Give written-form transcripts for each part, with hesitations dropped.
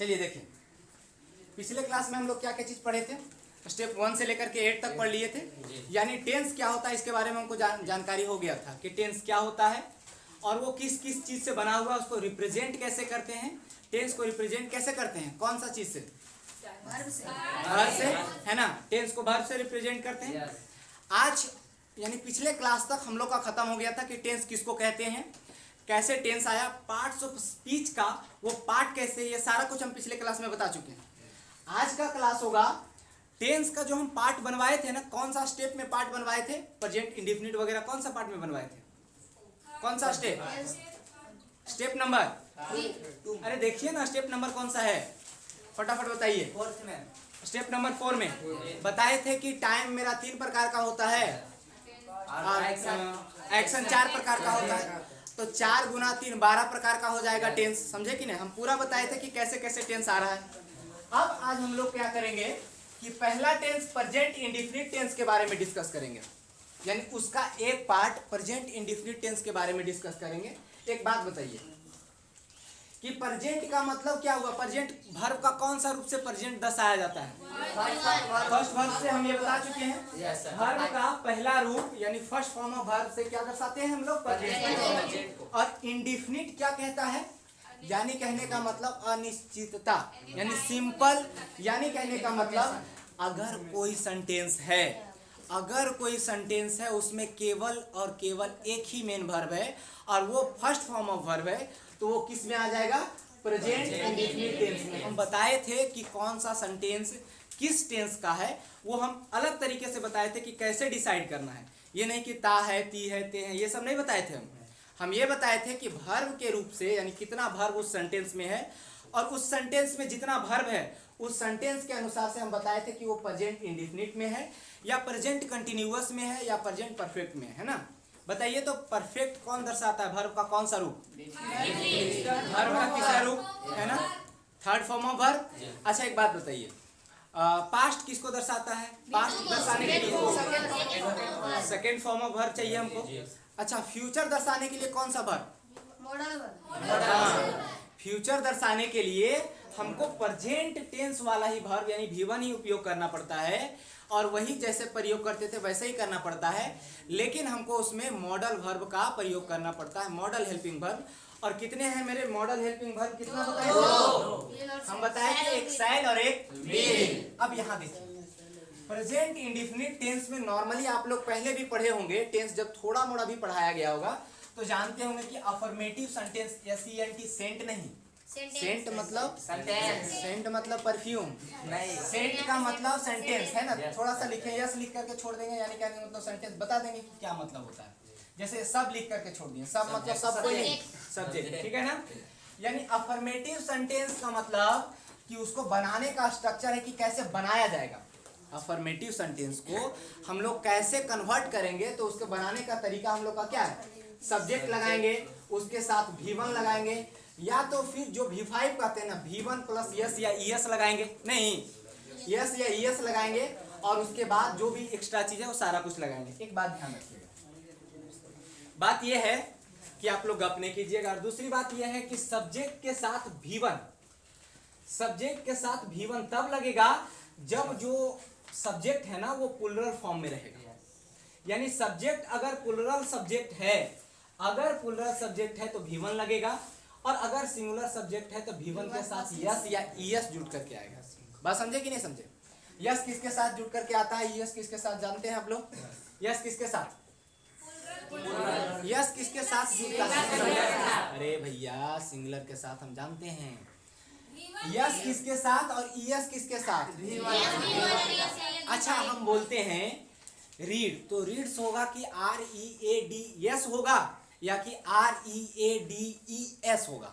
चलिए देखिए, पिछले क्लास में हम लोग क्या क्या चीज़ पढ़े थे। स्टेप 1 से लेकर के 8 तक पढ़ लिए थे। यानी टेंस क्या होता है इसके बारे में हमको जानकारी हो गया था कि टेंस क्या होता है और वो किस किस चीज़ से बना हुआ है, उसको रिप्रेजेंट कैसे करते हैं, टेंस को रिप्रेजेंट कैसे करते हैं, कौन सा चीज़ से, वर्ब से, है ना। टेंस को वर्ब से रिप्रेजेंट करते हैं। आज यानी पिछले क्लास तक हम लोग का खत्म हो गया था कि टेंस किसको कहते हैं, कैसे टेंस आया, पार्ट्स ऑफ स्पीच का वो पार्ट कैसे, ये सारा कुछ हम पिछले क्लास में बता चुके हैं। आज का क्लास होगा टेंस का जो हम पार्ट बनवाए थे ना, कौन सा स्टेप में पार्ट बनवाए थे, प्रेजेंट इंडेफिनिट वगैरह कौन सा पार्ट में बनवाए थे, कौन सा स्टेप, स्टेप नंबर, अरे देखिए ना स्टेप नंबर कौन सा है, फटाफट बताइए। स्टेप नंबर 4 में बताए थे कि टाइम मेरा 3 प्रकार का होता है और एक्शन 4 प्रकार का होता है, तो 4 गुना 3 12 प्रकार का हो जाएगा टेंस, समझे कि नहीं। हम पूरा बताए थे कि कैसे कैसे टेंस आ रहा है। अब आज हम लोग क्या करेंगे कि पहला टेंस प्रेजेंट इंडेफिनिट टेंस के बारे में डिस्कस करेंगे, यानी उसका एक पार्ट प्रेजेंट इंडेफिनिट टेंस के बारे में डिस्कस करेंगे। एक बात बताइए कि प्रेजेंट का मतलब क्या हुआ, प्रेजेंट वर्ब का कौन सा रूप से प्रेजेंट दर्शाया जाता है, फर्स्ट वर्ब से हम ये बता चुके हैं। वर्ब का पहला रूप यानी फर्स्ट फॉर्म ऑफ वर्ब से क्या दर्शाते हैं हम लोग, प्रेजेंट। और इंडेफिनिट क्या कहता है, यानी कहने का मतलब अनिश्चितता, यानी सिंपल, यानी कहने का मतलब अगर कोई सेंटेंस है, अगर कोई सेंटेंस है उसमें केवल और केवल एक ही मेन वर्ब है और वो फर्स्ट फॉर्म ऑफ वर्ब है, तो वो किस में आ जाएगा, प्रेजेंट इंडेफिनिट टेंस में। हम बताए थे कि कौन सा सेंटेंस किस टेंस का है, वो हम अलग तरीके से बताए थे कि कैसे डिसाइड करना है। ये नहीं कि ता है, ती है, ते है, ये सब नहीं बताए थे हम ये बताए थे कि वर्ब के रूप से यानी कितना वर्ब उस सेंटेंस में है और उस सेंटेंस में जितना वर्ब है उस सेंटेंस के अनुसार से हम बताए थे कि वो प्रेजेंट इंडेफिनिट में है या प्रेजेंट कंटिन्यूअस में है या प्रेजेंट परफेक्ट में है ना। बताइए तो परफेक्ट कौन दर्शाता है, वर्ब का कौन सा रूप, वर्ब का तीसरा रूप है ना, थर्ड फॉर्म ऑफ वर्ब। अच्छा एक बात बताइए, पास्ट किसको दर्शाता है, पास्ट दर्शाने के लिए सेकेंड फॉर्म ऑफ वर्ब चाहिए हमको। अच्छा फ्यूचर दर्शाने के लिए कौन सा वर्ब, फ्यूचर दर्शाने के लिए हमको प्रेजेंट टेंस वाला ही वर्ब यानी V1 ही उपयोग करना पड़ता है और वही जैसे प्रयोग करते थे वैसे ही करना पड़ता है, लेकिन हमको उसमें मॉडल वर्ब का प्रयोग करना पड़ता है, मॉडल हेल्पिंग वर्ब। और कितने हैं मेरे मॉडल हेल्पिंग वर्ब, कितना बताए, 2 हम बताए थे, एक शैल और एक विल। अब यहाँ देखिए प्रेजेंट इंडेफिनिट टेंस में नॉर्मली आप लोग पहले भी पढ़े होंगे, टेंस जब थोड़ा मोड़ा भी पढ़ाया गया होगा तो जानते होंगे कि अफर्मेटिव सेंटेंस, SENT, सेंट नहीं, सेंट मतलब सेंट मतलब परफ्यूम नहीं, सेंट का मतलब सेंटेंस है ना। थोड़ा सा लिखे, यस लिख करके छोड़ देंगे यानी क्या मतलब सेंटेंस बता देंगे कि क्या मतलब होता है। जैसे सब लिख करके छोड़ दिए, सब मतलब सब कोई नहीं, सब्जेक्ट, ठीक है ना। यानी अफर्मेटिव सेंटेंस का मतलब कि उसको बनाने का स्ट्रक्चर है कि कैसे बनाया जाएगा। अफर्मेटिव सेंटेंस को हम लोग कैसे कन्वर्ट करेंगे, तो उसके बनाने का तरीका हम लोग का क्या है, सब्जेक्ट लगाएंगे, उसके साथ V1 लगाएंगे या तो फिर जो V5 कहते हैं ना, V1 प्लस यस या ES लगाएंगे, नहीं यस या ES लगाएंगे और उसके बाद जो भी एक्स्ट्रा चीज है वो सारा कुछ लगाएंगे। एक बात ध्यान रखिएगा, बात यह है कि आप लोग अपने कीजिएगा। और दूसरी बात यह है कि सब्जेक्ट के साथ V1, सब्जेक्ट के साथ V1 तब लगेगा जब जो सब्जेक्ट है ना वो प्लुरल फॉर्म में रहेगा। यानी सब्जेक्ट अगर प्लुरल सब्जेक्ट है, अगर प्लुरल सब्जेक्ट है तो V1 लगेगा और अगर सिंगुलर सब्जेक्ट है तो V1 के साथ यस या ES जुड़ करके आएगा। बात समझे कि नहीं समझे, यस किसके साथ जुड़ करके आता है, ES किसके साथ जानते हैं आप लोग, यस किसके साथ, यस किसके साथ जुड़ करके, अरे भैया सिंगुलर के साथ हम जानते हैं, यस किसके साथ और ES किसके साथ, अच्छा हम बोलते हैं रीड, तो रीड्स होगा कि READS होगा या कि READES होगा,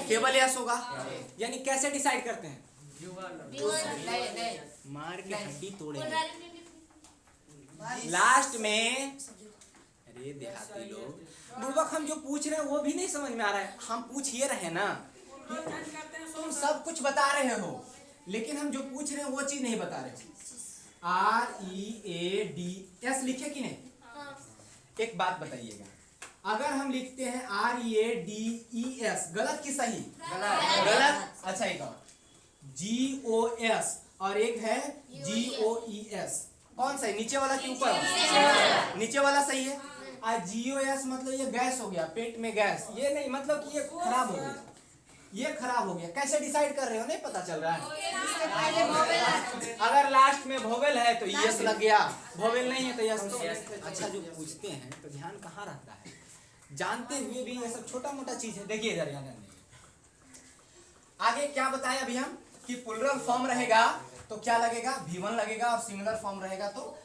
केवल यस होगा। यानी कैसे डिसाइड करते हैं, मार के हड्डी तोड़ेंगे लास्ट में। अरे देहाती लोग बुड़बक, हम जो पूछ रहे हैं वो भी नहीं समझ में आ रहा है। हम पूछ ये रहे ना कि तुम सब कुछ बता रहे हो लेकिन हम जो पूछ रहे हैं वो चीज नहीं बता रहे हो। READS लिखे कि नहीं, एक बात बताइएगा, अगर हम लिखते हैं RADES, गलत की सही? गलत। अच्छा एक और GOS और एक है GOES, कौन सही? नीचे वाला कि ऊपर? नीचे वाला सही है। GOS मतलब ये गैस हो गया, पेट में गैस, ये नहीं मतलब कि ये खराब हो गया, ये खराब हो गया। कैसे डिसाइड कर रहे हो? नहीं पता चल रहा है। अगर लास्ट में वोवेल है तो यस लग गया, वोवेल नहीं है तो यस तो। अच्छा जो पूछते हैं तो ध्यान कहाँ रहता है, जानते हुए भी ये सब छोटा मोटा चीज है। देखिए इधर यहाँ आगे क्या बताया अभी हम कि प्लुरल फॉर्म रहेगा तो क्या लगेगा? V1 लगेगा, और सिंगुलर फॉर्म रहेगा तो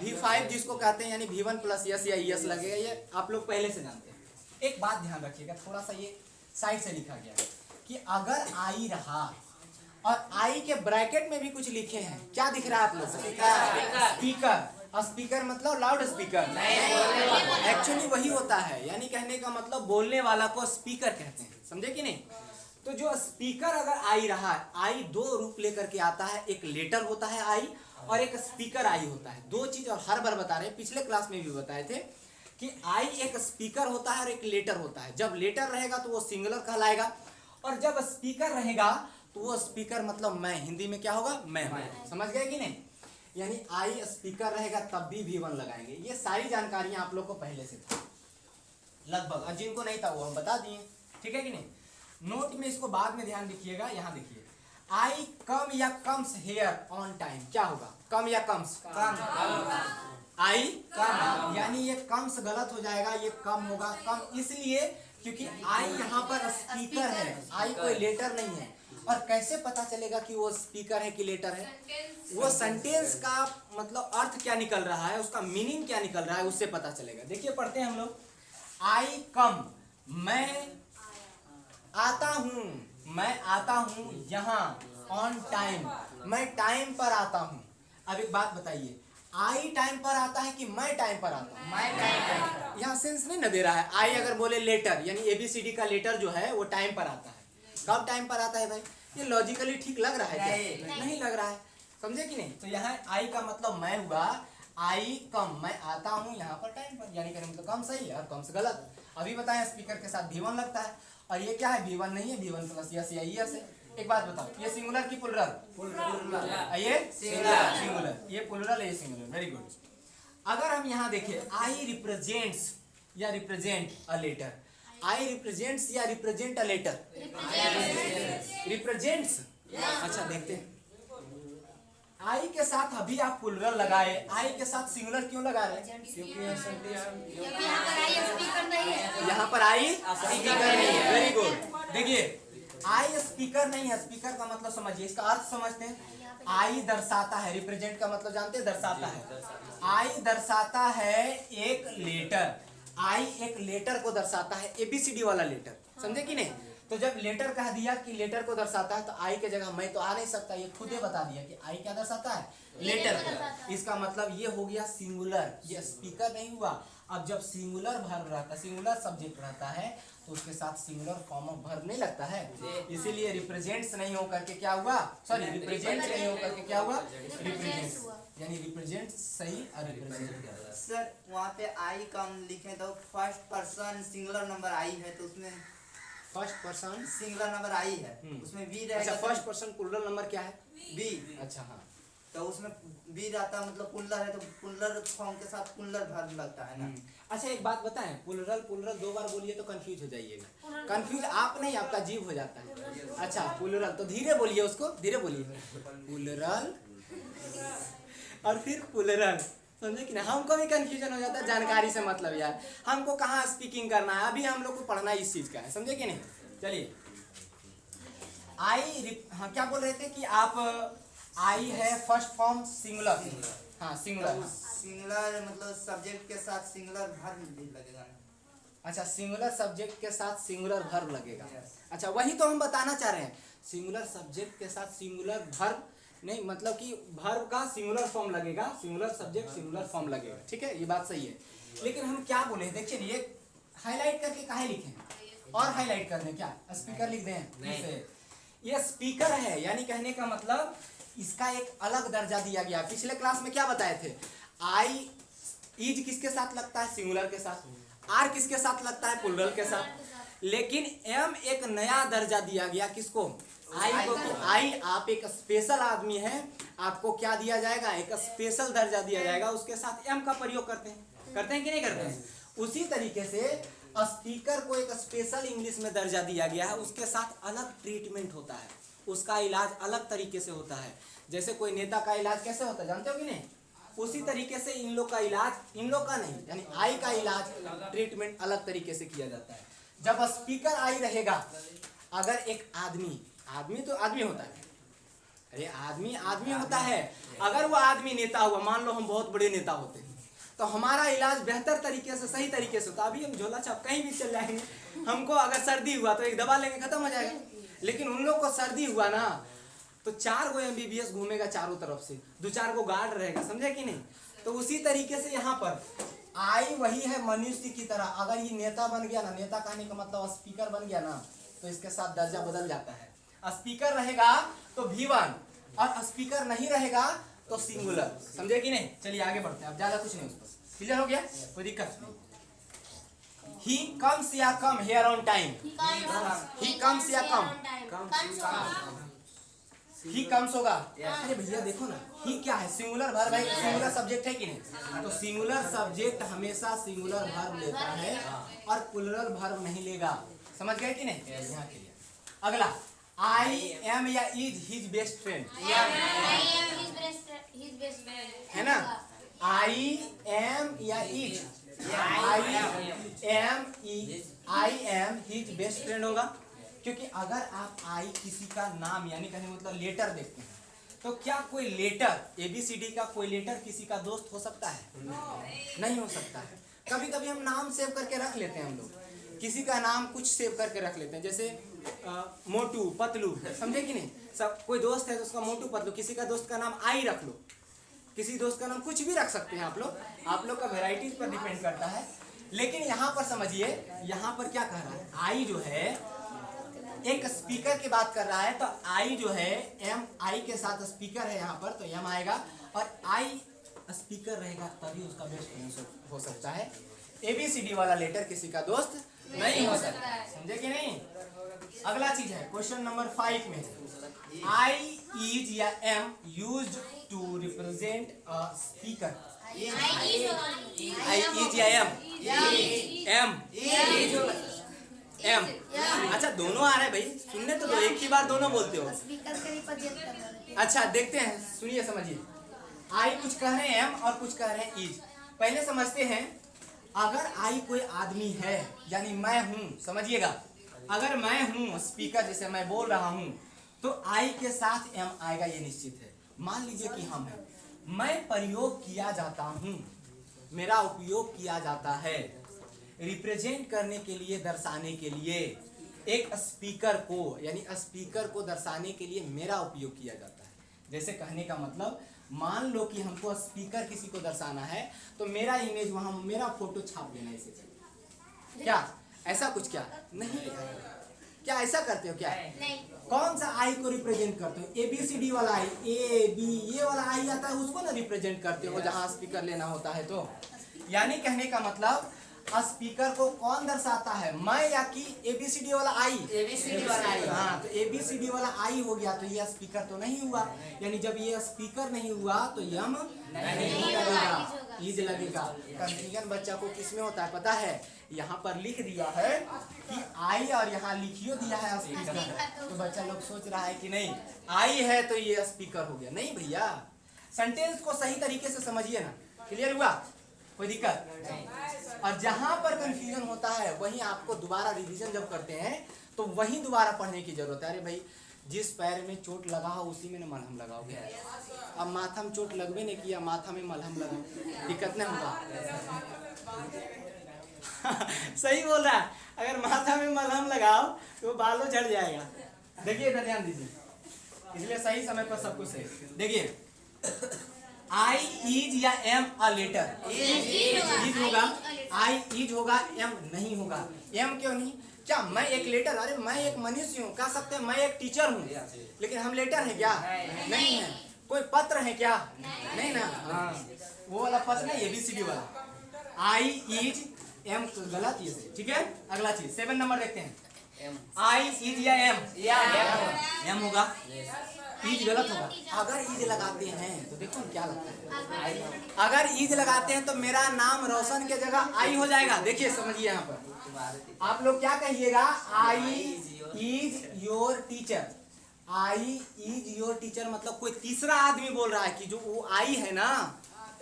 V5 जिसको कहते हैं, यानी V1 प्लस यस या ES लगेगा। ये आप लोग पहले से जानते हैं। एक बात ध्यान रखिएगा, थोड़ा सा ये साइड से लिखा गया है कि अगर आई रहा और आई के ब्रैकेट में भी कुछ लिखे हैं, क्या दिख रहा है आप लोग को? स्पीकर। स्पीकर मतलब लाउड स्पीकर? एक्चुअली वही होता है, यानी कहने का मतलब बोलने वाला को स्पीकर कहते हैं, समझे कि नहीं? तो जो स्पीकर अगर आई रहा है, आई दो रूप लेकर के आता है, एक लेटर होता है आई और एक स्पीकर आई होता है। दो चीज और हर बार बता रहे हैं, पिछले क्लास में भी बताए थे कि आई एक स्पीकर होता है और एक लेटर होता है। जब लेटर रहेगा तो वो सिंगुलर कहलाएगा, और जब स्पीकर रहेगा तो वो स्पीकर मतलब मैं, हिंदी में क्या होगा? मैं। समझ गए कि नहीं? यानी आई स्पीकर रहेगा तब भी V1 लगाएंगे। ये सारी जानकारियां आप लोग को पहले से था लगभग, और जिनको नहीं था वो हम बता दिए, ठीक है कि नहीं? नोट में इसको बाद में ध्यान रखिएगा। यहाँ देखिए आई कम या कम्स हेयर ऑन टाइम, क्या होगा? कम या कम्स? कम। आई कम, यानी ये कम्स गलत हो जाएगा, ये कम होगा। कम इसलिए क्योंकि आई यहाँ पर स्पीकर है, आई कोई लेटर नहीं है। और कैसे पता चलेगा कि वो स्पीकर है कि लेटर है? वो सेंटेंस का मतलब अर्थ क्या निकल रहा है, उसका मीनिंग क्या निकल रहा है, उससे पता चलेगा। देखिए पढ़ते हैं हम लोग, आई कम, मैं आता हूँ, मैं आता हूँ यहाँ, ऑन टाइम, मैं टाइम पर आता हूँ। अब एक बात बताइए, आई टाइम पर आता है कि मैं टाइम पर आता हूँ? मैं टाइम पर। यहाँ सेंस नहीं न दे रहा है। आई अगर बोले लेटर, यानी ABCD का लेटर जो है वो टाइम पर आता है। कब टाइम पर आता है भाई? ये लॉजिकली ठीक लग रहा है क्या? नहीं लग रहा है, समझे कि नहीं? तो यहाँ आई का मतलब मैं हुआ, आई कम, मैं आता हूँ यहाँ पर टाइम पर, यानी कि मतलब कम सही है और कम से गलत। अभी बताएं स्पीकर के साथ V1 लगता है, और ये क्या है? V1 नहीं है, V1 प्लस यस या ES है। एक बात बताओ, ये सिंगुलर की प्लुरल? ये सिंगुलर, ये प्लुरल है, ये सिंगुलर। Very good. अगर हम यहाँ देखें आई रिप्रेजेंट्स या represent a letter, I represents या रिप्रेजेंट अ लेटर? रिप्रेजेंट्स। अच्छा देखते हैं, आई के साथ अभी आप प्लुरल लगाए, आई के साथ सिंगुलर क्यों लगा रहे हैं? क्योंकि यहाँ पर आई स्पीकर नहीं है। Very good. देखिए आई स्पीकर नहीं है, स्पीकर का मतलब समझिए, इसका अर्थ समझते हैं। आई दर्शाता है, रिप्रेजेंट का मतलब जानते हैं? दर्शाता है। आई दर्शाता है एक लेटर, आई एक लेटर को दर्शाता है, ABCD वाला लेटर, समझे कि नहीं? तो जब लेटर कह दिया कि लेटर को दर्शाता है, तो आई के जगह मैं तो आ नहीं सकता, ये खुद ही बता दिया कि आई क्या दर्शाता है? लेटर को। इसका मतलब ये हो गया सिंगुलर, ये स्पीकर नहीं हुआ। अब जब सिंगुलर वर्ब रहता है, सिंगुलर सब्जेक्ट रहता है, तो उसके साथ सिंगुलर फॉर्म ऑफ वर्ब नहीं लगता है। इसीलिए रिप्रेजेंट्स नहीं होकर के क्या हुआ? सॉरी, रिप्रेजेंट नहीं होकर के क्या हुआ? रिप्रेजेंट्स, यानी रिप्रेजेंट सही और रिप्रेजेंट। सर वहाँ पे आई कम लिखे तो फर्स्ट पर्सन सिंगुलर नंबर आई है, तो उसमें फर्स्ट पर्सन सिंगुलर नंबर आई है, उसमें वी रहेगा। अच्छा, फर्स्ट पर्सन प्लुरल नंबर क्या है? वी। अच्छा हाँ, तो उसमें वी रहता मतलब पुल्लर है, तो पुल्लर फॉर्म के साथ पुल्लर वर्ब लगता है ना। अच्छा एक बात बताएं, प्लुरल दो बार बोलिए तो कंफ्यूज हो जाइएगा। कंफ्यूज आप नहीं, आपका जीव हो जाता है। अच्छा प्लुरल तो धीरे बोलिए, उसको धीरे बोलिए, प्लुरल और फिर प्लुरल, समझे कि नहीं? हमको भी कंफ्यूजन हो जाता है जानकारी से, मतलब यार हमको कहाँ स्पीकिंग करना है, अभी हम लोग को पढ़ना इस चीज का है, समझे कि नहीं? चलिए आई, हाँ क्या बोल रहे थे कि आप आई है फर्स्ट फॉर्म सिंगुलर। हाँ सिंगुलर, सिंगुलर मतलब सब्जेक्ट के साथ सिंगुलर वर्ब भी लगेगा ना। अच्छा सिंगुलर सब्जेक्ट के साथ सिंगुलर वर्ब लगेगा। अच्छा वही तो हम बताना चाह रहे हैं, सिंगुलर सब्जेक्ट के साथ सिंगुलर वर्ब नहीं, मतलब कि वर्ब का सिंगुलर फॉर्म लगेगा, सिंगुलर सब्जेक्ट सिंगुलर फॉर्म लगेगा, ठीक है? ये बात सही है। लेकिन हम क्या बोले, देखिए ये हाईलाइट करके काहे लिखे हैं? और हाईलाइट कर दें क्या? स्पीकर लिख दें? ये स्पीकर है, यानी कहने का मतलब इसका एक अलग दर्जा दिया गया। पिछले क्लास में क्या बताए थे? आई इज किसके साथ लगता है? सिंगुलर के साथ। आर किसके साथ लगता है? प्लूरल के साथ। लेकिन एम एक नया दर्जा दिया गया किसको? आई को। कि आई आप एक स्पेशल आदमी हैं, आपको क्या दिया जाएगा? एक स्पेशल दर्जा दिया जाएगा, उसके साथ एम का प्रयोग करते हैं कि नहीं करते हैं? उसी तरीके से स्पीकर को एक स्पेशल इंग्लिश में दर्जा दिया गया है, उसके साथ अलग ट्रीटमेंट होता है, उसका इलाज अलग तरीके से होता है। जैसे कोई नेता का इलाज कैसे होता है जानते हो कि नहीं? उसी तरीके से इन लोग का इलाज, इन लोग का नहीं, यानी आई का इलाज ट्रीटमेंट अलग तरीके से किया जाता है। जब स्पीकर आई रहेगा, अगर एक आदमी तो आदमी होता है, अरे आदमी होता है, अगर वो आदमी नेता हुआ, मान लो हम बहुत बड़े नेता होते हैं, तो हमारा इलाज बेहतर तरीके से, सही तरीके से होता। अभी हम झोला छाप कहीं भी चल जाएंगे, हमको अगर सर्दी हुआ तो एक दवा लेंगे, खत्म हो जाएगा। लेकिन उन लोग को सर्दी हुआ ना, तो 4 गो MBBS घूमेगा चारों तरफ से, 2-4 गो गार्ड रहेगा, समझे कि नहीं? तो उसी तरीके से यहाँ पर आई वही है मनुष्य की तरह। अगर ये नेता बन गया ना, नेता कहने का मतलब स्पीकर बन गया ना, तो इसके साथ दर्जा बदल जाता है। स्पीकर रहेगा तो V1, और स्पीकर नहीं रहेगा तो सिंगुलर, समझे कि नहीं? चलिए आगे बढ़ते हैं, अब ज्यादा कुछ नहीं, उस पर क्लियर हो गया, कोई दिक्कत नहीं। ही कम्स या come here on time, he comes या कम, ही कम्स होगा। अरे भैया देखो ना, ही क्या है? सिंगुलर वर्ब है, सिंगुलर सब्जेक्ट है कि नहीं? तो सिंगुलर सब्जेक्ट हमेशा सिंगुलर वर्ब लेता है और प्लूरल वर्ब नहीं लेगा, समझ गए कि नहीं? यहाँ के लिए अगला, आई एम या इज हिज बेस्ट फ्रेंड, है ना? आई एम या is, I am his best friend होगा, क्योंकि अगर आप आई किसी का नाम यानी कहने मतलब लेटर देखते हैं, तो क्या कोई लेटर ABCD का कोई लेटर किसी का दोस्त हो सकता है? नहीं हो सकता है। कभी कभी हम नाम सेव करके रख लेते हैं, हम लोग किसी का नाम कुछ सेव करके रख लेते हैं, जैसे मोटू पतलू, समझे कि नहीं? सब कोई दोस्त है तो उसका मोटू पतलू, किसी का दोस्त का नाम आई रख लो, किसी दोस्त का नाम कुछ भी रख सकते हैं आप लोग का वेराइटीज पर डिपेंड करता है। लेकिन यहाँ पर समझिए, यहाँ पर क्या कह रहा है? आई जो है एक स्पीकर की बात कर रहा है, तो आई जो है एम, आई के साथ स्पीकर है यहाँ पर, तो एम आएगा, और आई स्पीकर रहेगा तभी उसका बेस्ट फ्रेंड हो सकता है। ABCD वाला लेटर किसी का दोस्त नहीं हो सकता, समझे कि नहीं? अगला चीज है क्वेश्चन नंबर 5 में, आई इज या am used to represent a speaker. I is या एम, अच्छा दोनों आ रहे हैं भाई, सुनने तो दो, एक ही बार दोनों बोलते हो। अच्छा देखते हैं, सुनिए समझिए, आई कुछ कह रहे हैं एम और कुछ कह रहे हैं इज। पहले समझते हैं, अगर आई कोई आदमी है यानी मैं हूं, समझिएगा, अगर मैं हूं स्पीकर, जैसे मैं बोल रहा हूं, तो आई के साथ एम आएगा, ये निश्चित है। मान लीजिए कि हम हैं, मैं प्रयोग किया जाता हूं, मेरा उपयोग किया जाता है रिप्रेजेंट करने के लिए, दर्शाने के लिए, एक स्पीकर को, यानी स्पीकर को दर्शाने के लिए मेरा उपयोग किया जाता है। जैसे कहने का मतलब, मान लो कि हमको स्पीकर किसी को दर्शाना है, तो मेरा इमेज वहां, मेरा फोटो छाप लेना इसे, क्या ऐसा कुछ? क्या नहीं, क्या ऐसा करते हो क्या? नहीं। कौन सा आई को रिप्रेजेंट करते हो? ABCD वाला आई, A B ये वाला आई आता है, उसको ना रिप्रेजेंट करते हो जहां स्पीकर लेना होता है। तो यानी कहने का मतलब, स्पीकर को कौन दर्शाता है, मैं या कि ABCD वाला आई? ABCD वाला आई। हाँ, तो ABCD वाला आई हो गया, तो ये स्पीकर तो नहीं हुआ, यानी जब ये स्पीकर नहीं हुआ तो यम नहीं लगेगा, इज लगेगा। कंफ्यूजन बच्चा को किसमें होता है पता है? यहाँ पर लिख दिया है कि आई और यहाँ लिखियो दिया है स्पीकर, तो बच्चा लोग सोच रहा है कि नहीं आई है तो ये स्पीकर हो गया। नहीं भैया, सेंटेंस को सही तरीके से समझिए ना, क्लियर हुआ? कोई दिक्कत? और जहां पर कंफ्यूजन होता है वहीं आपको दोबारा रिवीजन जब करते हैं तो वहीं दोबारा पढ़ने की जरूरत है। अरे भाई, जिस पैर में चोट लगा हो उसी में मलहम लगाओगे, अब माथा में चोट लगवे नहीं किया, माथा में मलहम लगाओ, दिक्कत नहीं होगा। सही बोल रहा है, अगर माथा में मलहम लगाओ तो बालों झड़ जाएगा। देखिए इधर ध्यान दीजिए, इसलिए सही समय पर सब कुछ सही। देखिए, आई इज या एम अ लेटर, इज होगा, आई इज होगा, एम नहीं होगा। एम क्यों नहीं? क्या मैं एक लेटर? अरे मैं एक मनुष्य हूँ, कह सकते हैं मैं एक टीचर हूँ, लेकिन हम लेटर हैं क्या? नहीं है। कोई पत्र है क्या? नहीं ना। हाँ, वो वाला पत्र नहीं, ABCD वाला। आई इज एम गलत ये से, ठीक है। अगला चीज 7 नंबर देखते हैं। एम आई इज या एम, एम होगा, यस ईज गलत होगा। अगर ईज लगाते हैं तो देखो क्या लगता है, अगर ईज लगाते हैं तो मेरा नाम रोशन के जगह आई हो जाएगा। देखिए समझिए यहाँ पर आप लोग क्या कहिएगा, I is your teacher. I is your teacher मतलब कोई तीसरा आदमी बोल रहा है कि जो वो आई है ना,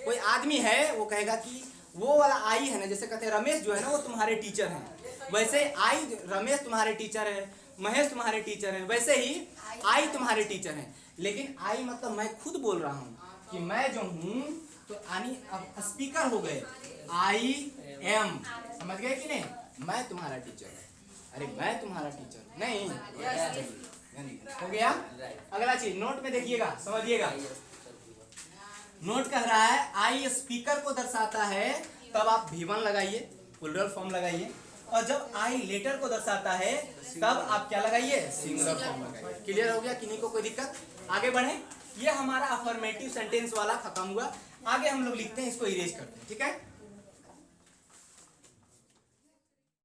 कोई आदमी है वो कहेगा कि वो वाला आई है ना, जैसे कहते हैं रमेश जो है ना वो तुम्हारे टीचर हैं, वैसे आई रमेश तुम्हारे टीचर है, महेश तुम्हारे टीचर है, वैसे ही आई तुम्हारे टीचर हैं। लेकिन आई मतलब मैं खुद बोल रहा हूँ कि मैं जो हूँ तो यानी अब स्पीकर हो गए, आई एम, समझ गए कि नहीं, मैं तुम्हारा टीचर है। अरे मैं तुम्हारा टीचर नहीं, हो गया। अगला चीज नोट में देखिएगा, समझिएगा। नोट कह रहा है आई स्पीकर को दर्शाता है, तब आप V1 लगाइए, प्लूरल फॉर्म लगाइए, और जब आई लेटर को दर्शाता है तब आप क्या लगाइए, सिंगुलर फॉर्म लगाइए। क्लियर हो गया, किन्हीं को कोई दिक्कत? आगे बढ़े। ये हमारा अफर्मेटिव सेंटेंस वाला खत्म हुआ। आगे हम लोग लिखते हैं, इसको इरेज करते हैं, ठीक है।